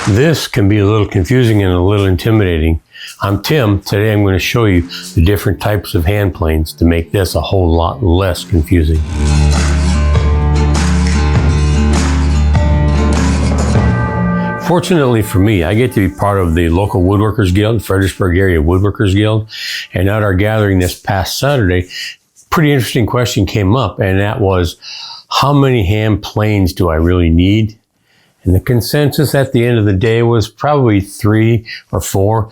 This can be a little confusing and a little intimidating. I'm Tim. Today I'm going to show you the different types of hand planes to make this a whole lot less confusing. Fortunately for me, I get to be part of the local Woodworkers Guild, Fredericksburg Area Woodworkers Guild, and at our gathering this past Saturday, pretty interesting question came up, and that was, how many hand planes do I really need? And the consensus at the end of the day was probably 3 or 4.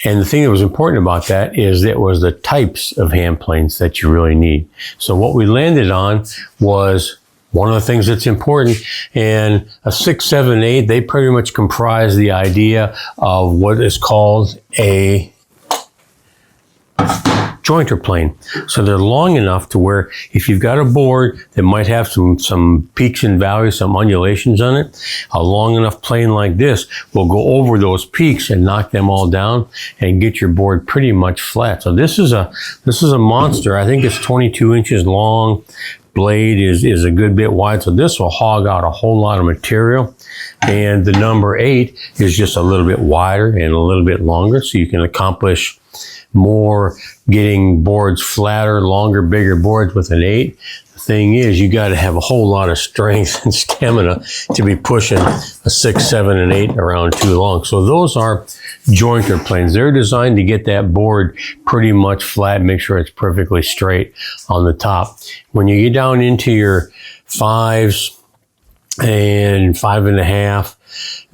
And the thing that was important about that is it was the types of hand planes that you really need. So what we landed on was one of the things that's important, and a 6, 7, 8, they pretty much comprise the idea of what is called a jointer plane. So they're long enough to where if you've got a board that might have some peaks and valleys, some undulations on it, a long enough plane like this will go over those peaks and knock them all down and get your board pretty much flat. So this is a monster. I think it's 22 inches long. Blade is a good bit wide, so this will hog out a whole lot of material. And the number 8 is just a little bit wider and a little bit longer, so you can accomplish more getting boards flatter, longer, bigger boards with an 8. The thing is, you got to have a whole lot of strength and stamina to be pushing a 6, 7, and 8 around too long. So those are jointer planes. They're designed to get that board pretty much flat, make sure it's perfectly straight on the top. When you get down into your 5s and 5.5,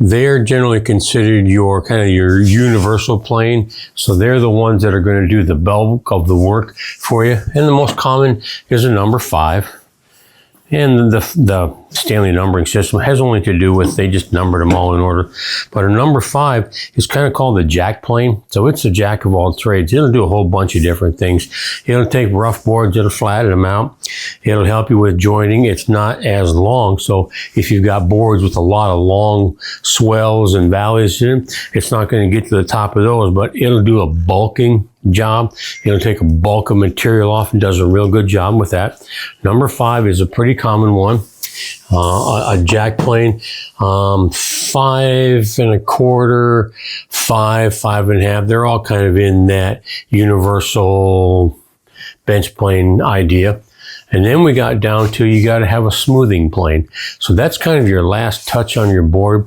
they're generally considered your kind of your universal plane. So they're the ones that are going to do the bulk of the work for you. And the most common is a number 5. And the Stanley numbering system has only to do with, they just numbered them all in order. But a number 5 is kind of called the jack plane. So it's a jack of all trades. It'll do a whole bunch of different things. It'll take rough boards, it'll flatten them out. It'll help you with joining. It's not as long. So if you've got boards with a lot of long swells and valleys in it, it's not going to get to the top of those, but it'll do a bulking job. It'll take a bulk of material off and does a real good job with that. Number 5 is a pretty common one. A jack plane, 5 1/4, 5, 5.5. They're all kind of in that universal bench plane idea. And then we got down to, you got to have a smoothing plane. So that's kind of your last touch on your board.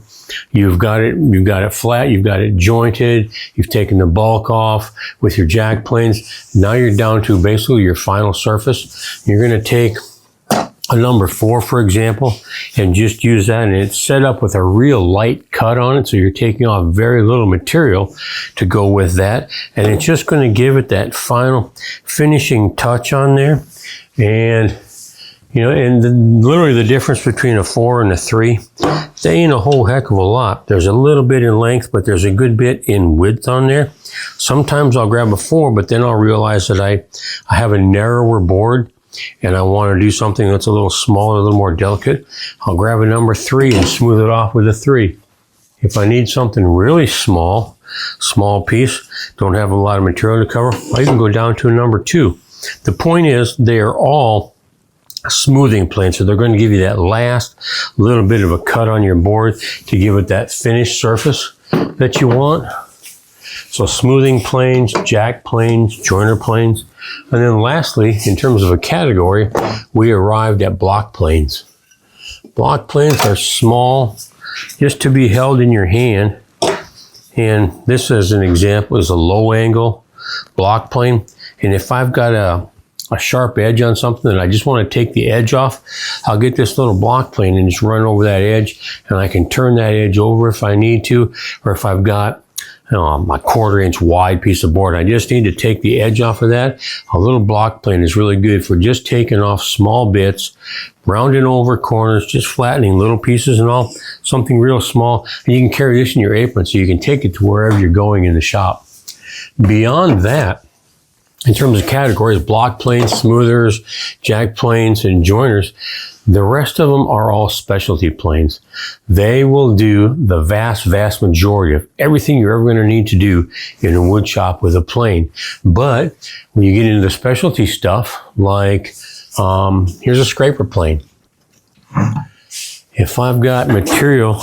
You've got it flat, you've got it jointed, you've taken the bulk off with your jack planes. Now you're down to basically your final surface. You're going to take a number 4, for example, and just use that, and it's set up with a real light cut on it, so you're taking off very little material to go with that, and it's just going to give it that final finishing touch on there. And you know, and literally the difference between a 4 and a 3, they ain't a whole heck of a lot. There's a little bit in length, but there's a good bit in width on there. Sometimes I'll grab a 4, but then I'll realize that I have a narrower board and I want to do something that's a little smaller, a little more delicate. I'll grab a number 3 and smooth it off with a 3. If I need something really small piece, don't have a lot of material to cover, I can go down to a number 2. The point is, they are all smoothing planes, so they're going to give you that last little bit of a cut on your board to give it that finished surface that you want. So smoothing planes, jack planes, jointer planes. And then lastly, in terms of a category, we arrived at block planes. Block planes are small, just to be held in your hand. And this, as an example, is a low angle block plane. And if I've got a sharp edge on something and I just want to take the edge off, I'll get this little block plane and just run over that edge, and I can turn that edge over if I need to, or if I've got my 1/4 inch wide piece of board, I just need to take the edge off of that. A little block plane is really good for just taking off small bits, rounding over corners, just flattening little pieces and all, something real small. And you can carry this in your apron so you can take it to wherever you're going in the shop. Beyond that, in terms of categories, block planes, smoothers, jack planes, and joiners, the rest of them are all specialty planes. They will do the vast majority of everything you're ever going to need to do in a wood shop with a plane. But when you get into the specialty stuff, like here's a scraper plane. If I've got material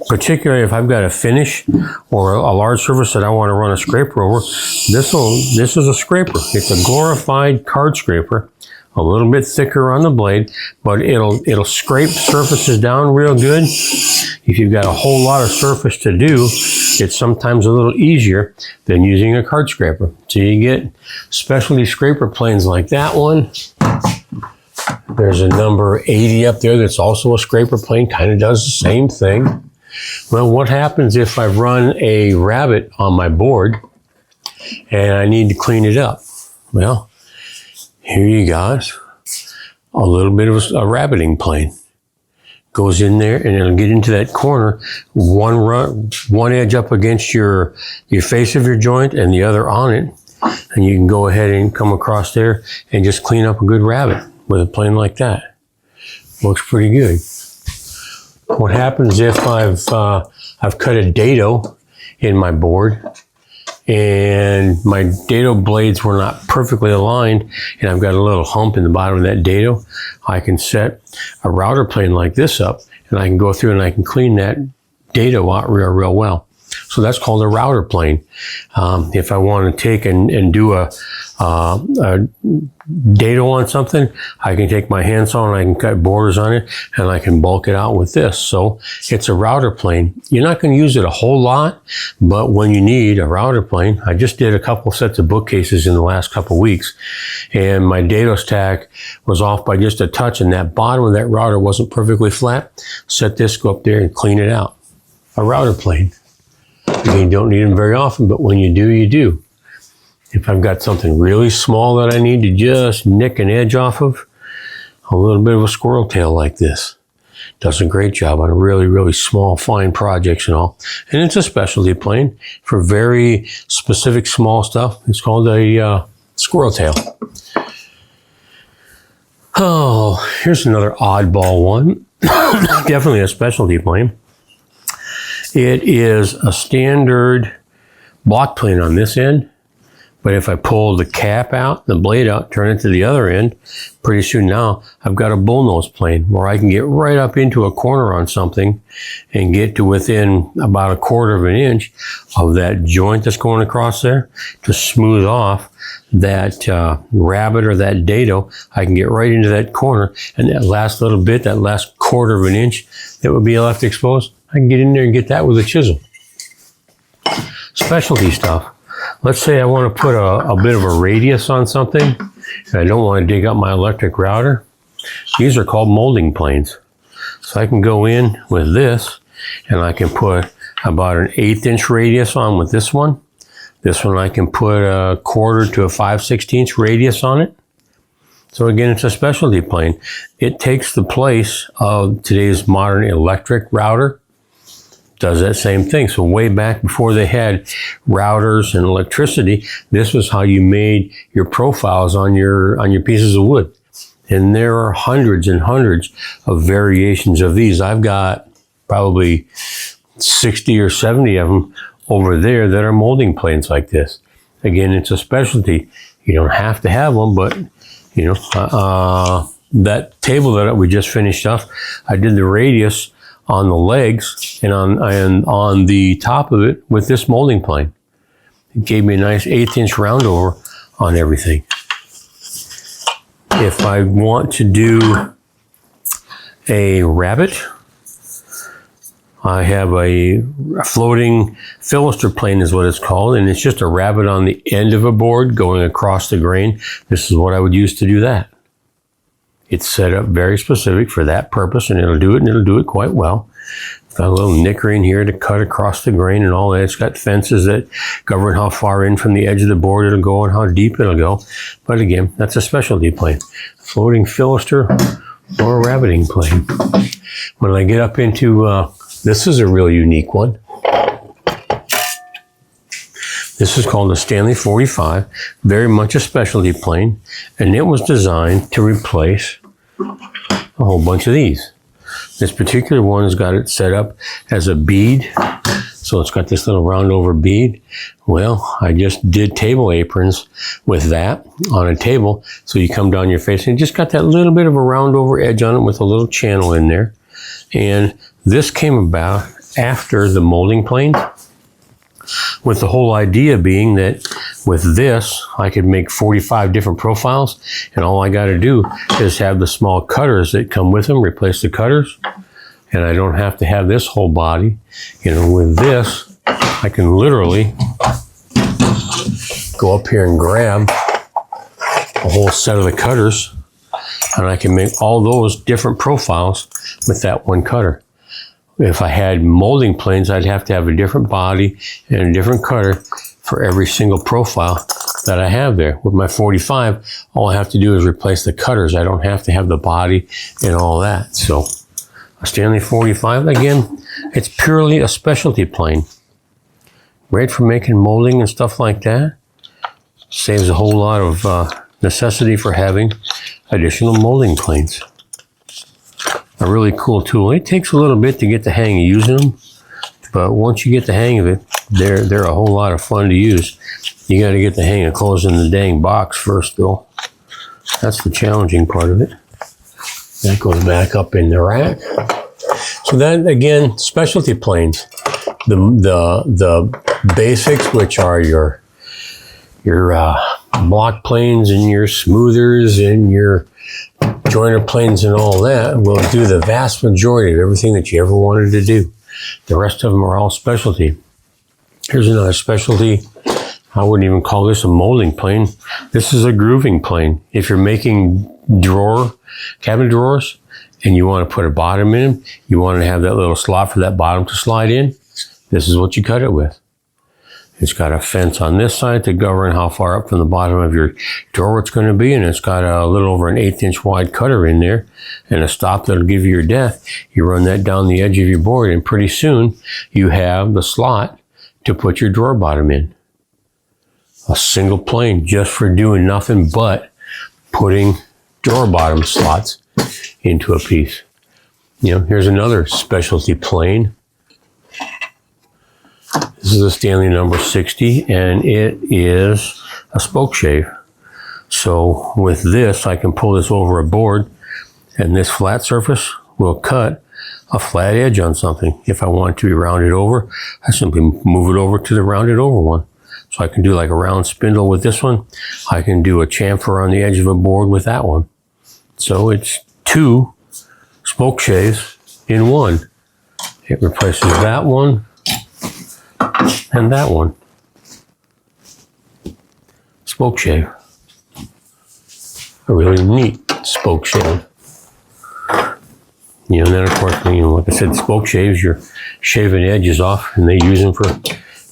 particularly if I've got a finish or a large surface that I want to run a scraper over, this is a scraper. It's a glorified card scraper, a little bit thicker on the blade, but it'll scrape surfaces down real good. If you've got a whole lot of surface to do, it's sometimes a little easier than using a card scraper. So you get specialty scraper planes like that one. There's a number 80 up there that's also a scraper plane, kind of does the same thing. Well, what happens if I run a Rabbet on my board and I need to clean it up? Well, here you got a little bit of a rabbeting plane. Goes in there and it'll get into that corner, one edge up against your face of your joint and the other on it. And you can go ahead and come across there and just clean up a good Rabbet with a plane like that. Looks pretty good. What happens if I've cut a dado in my board and my dado blades were not perfectly aligned and I've got a little hump in the bottom of that dado? I can set a router plane like this up and I can go through and I can clean that dado out real well. So that's called a router plane. If I want to take and do a dado on something, I can take my handsaw and I can cut borders on it and I can bulk it out with this. So it's a router plane. You're not going to use it a whole lot, but when you need a router plane, I just did a couple sets of bookcases in the last couple weeks and my dado stack was off by just a touch and that bottom of that router wasn't perfectly flat. Set this, go up there and clean it out. A router plane. You don't need them very often, but when you do, you do. If I've got something really small that I need to just nick an edge off of, a little bit of a squirrel tail like this does a great job on really small, fine projects and all. And it's a specialty plane for very specific small stuff. It's called a squirrel tail. Oh, here's another oddball one. Definitely a specialty plane. It is a standard block plane on this end, but if I pull the cap out, the blade out, turn it to the other end, pretty soon now I've got a bullnose plane where I can get right up into a corner on something and get to within about 1/4 of an inch of that joint that's going across there to smooth off that Rabbet or that dado. I can get right into that corner and that last little bit, that last 1/4 of an inch that would be left exposed, I can get in there and get that with a chisel. Specialty stuff. Let's say I want to put a bit of a radius on something and I don't want to dig up my electric router. These are called molding planes. So I can go in with this and I can put about an 1/8 inch radius on with this one. This one I can put a 1/4 to a 5/16 radius on it. So again, it's a specialty plane. It takes the place of today's modern electric router. Does that same thing. So way back before they had routers and electricity, this was how you made your profiles on your pieces of wood. And there are hundreds and hundreds of variations of these. I've got probably 60 or 70 of them over there that are molding planes like this. Again, it's a specialty. You don't have to have them, but you know, that table that we just finished off, I did the radius on the legs and on the top of it with this molding plane. It gave me a nice 1/8 inch roundover on everything. If I want to do a Rabbet, I have a floating filister plane is what it's called, and it's just a Rabbet on the end of a board going across the grain. This is what I would use to do that. It's set up very specific for that purpose, and it'll do it, and it'll do it quite well. It's got a little nicker in here to cut across the grain and all that. It's got fences that govern how far in from the edge of the board it'll go and how deep it'll go. But again, that's a specialty plane. Floating filister or a rabbeting plane. When I get up into, this is a really unique one. This is called the Stanley 45, very much a specialty plane, and it was designed to replace a whole bunch of these. This particular one has got it set up as a bead, so it's got this little round over bead. Well, I just did table aprons with that on a table, so you come down your face and you just got that little bit of a round over edge on it with a little channel in there. And this came about after the molding planes, with the whole idea being that with this, I could make 45 different profiles, and all I got to do is have the small cutters that come with them, replace the cutters, and I don't have to have this whole body. You know, with this, I can literally go up here and grab a whole set of the cutters, and I can make all those different profiles with that one cutter. If I had molding planes, I'd have to have a different body and a different cutter for every single profile that I have there. With my 45, all I have to do is replace the cutters. I don't have to have the body and all that. So a Stanley 45, again, it's purely a specialty plane. Great for making molding and stuff like that. Saves a whole lot of necessity for having additional molding planes. A really cool tool. It takes a little bit to get the hang of using them, but once you get the hang of it, they're a whole lot of fun to use. You got to get the hang of closing the dang box first, though. That's the challenging part of it. That goes back up in the rack. So then again, specialty planes. The basics, which are your block planes and your smoothers and your joiner planes and all that, will do the vast majority of everything that you ever wanted to do. The rest of them are all specialty. Here's another specialty. I wouldn't even call this a molding plane. This is a grooving plane. If you're making cabinet drawers, and you want to put a bottom in them, you want to have that little slot for that bottom to slide in, this is what you cut it with. It's got a fence on this side to govern how far up from the bottom of your drawer it's going to be, and it's got a little over an 1/8 inch wide cutter in there and a stop that'll give you your depth. You run that down the edge of your board, and pretty soon you have the slot to put your drawer bottom in. A single plane just for doing nothing but putting drawer bottom slots into a piece. You know, here's another specialty plane. This is a Stanley number 60, and it is a Spokeshave. So with this, I can pull this over a board, and this flat surface will cut a flat edge on something. If I want to round it over, I simply move it over to the rounded over one. So I can do like a round spindle with this one. I can do a chamfer on the edge of a board with that one. So it's 2 Spokeshaves in one. It replaces that one and that one. Spokeshave. A really neat Spokeshave. You know, and then of course, you know, like I said, Spokeshaves, you're shaving edges off, and they use them for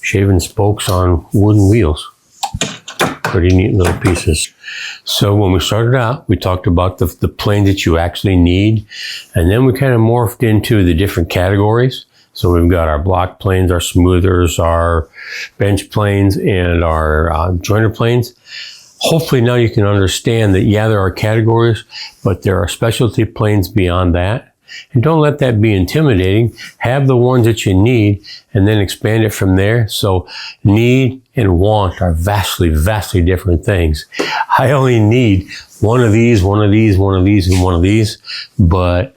shaving spokes on wooden wheels. Pretty neat little pieces. So when we started out, we talked about the plane that you actually need, and then we kind of morphed into the different categories. So we've got our block planes, our smoothers, our bench planes, and our joiner planes. Hopefully now you can understand that, yeah, there are categories, but there are specialty planes beyond that. And don't let that be intimidating. Have the ones that you need and then expand it from there. So need and want are vastly, vastly different things. I only need one of these, one of these, one of these, and one of these, but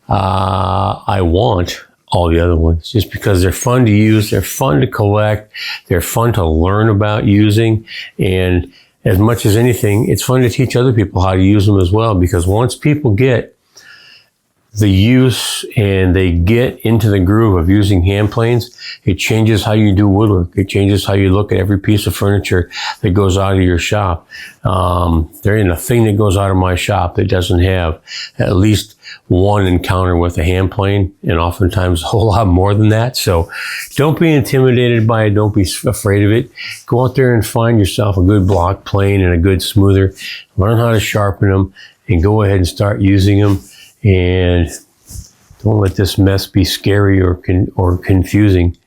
I want all the other ones just because they're fun to use, they're fun to collect, they're fun to learn about using, and as much as anything, it's fun to teach other people how to use them as well, because once people get the use and they get into the groove of using hand planes, it changes how you do woodwork. It changes how you look at every piece of furniture that goes out of your shop. There ain't a thing that goes out of my shop that doesn't have at least one encounter with a hand plane, and oftentimes a whole lot more than that. So don't be intimidated by it. Don't be afraid of it. Go out there and find yourself a good block plane and a good smoother. Learn how to sharpen them and go ahead and start using them. And don't let this mess be scary or confusing.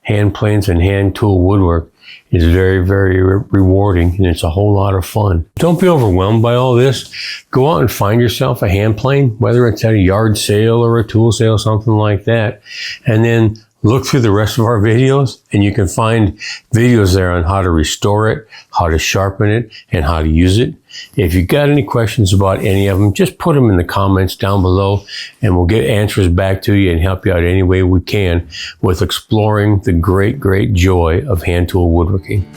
Hand planes and hand tool woodwork is very, very rewarding, and it's a whole lot of fun. Don't be overwhelmed by all this. Go out and find yourself a hand plane, whether it's at a yard sale or a tool sale, something like that, and then look through the rest of our videos and you can find videos there on how to restore it, how to sharpen it, and how to use it. If you got any questions about any of them, just put them in the comments down below and we'll get answers back to you and help you out any way we can with exploring the great, great joy of hand tool woodworking.